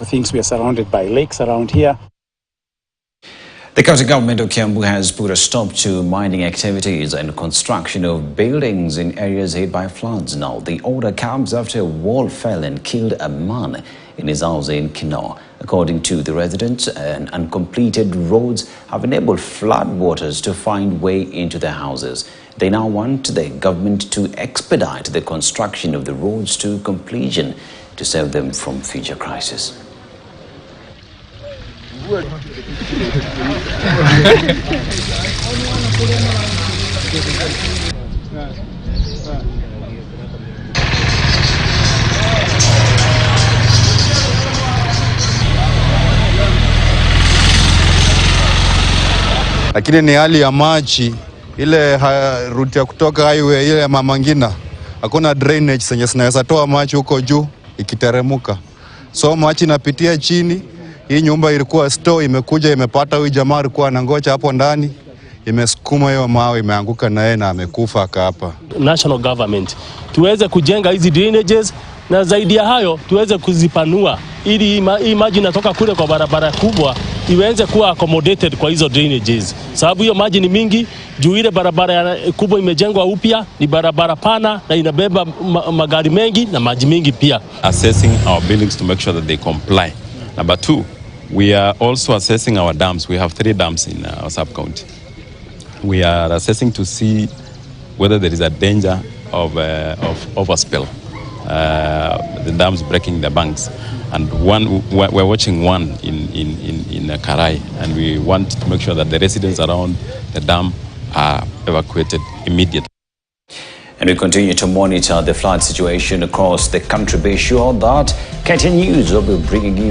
things. We are surrounded by lakes around here. The county government of Kiambu has put a stop to mining activities and construction of buildings in areas hit by floods. Now, the order comes after a wall fell and killed a man in his house in Kinnaur. According to the residents, uncompleted roads have enabled floodwaters to find way into their houses. They now want the government to expedite the construction of the roads to completion to save them from future crises. Lakini ni hali ya maji ile route ya kutoka highway ile Mama Ngina, hakuna drainage zenye zinaweza toa maji huko juu ikiteremuka, so maji inapitia chini. Hii nyumba ilikuwa store, imekuja imepata huyu jamaa alikuwa anangoja hapo ndani, imesukuma hiyo mawe, imeanguka na yeye na amekufa hapa. National government tuweze kujenga hizi drainages, na zaidi ya hayo tuweze kuzipanua ili hii maji inatoka kule kwa barabara kubwa iweze kuwa accommodated kwa hizo drainages, sababu hiyo maji ni mingi juu ile barabara kubwa imejengwa upya, ni barabara pana na inabeba magari mengi na maji mingi pia. Assessing our buildings to make sure that they comply. Number 2, we are also assessing our dams. We have 3 dams in our sub-county. We are assessing to see whether there is a danger of overspill, the dams breaking the banks. And we're watching one in Karai, and we want to make sure that the residents around the dam are evacuated immediately. And we continue to monitor the flood situation across the country. Be sure that KTN News will be bringing you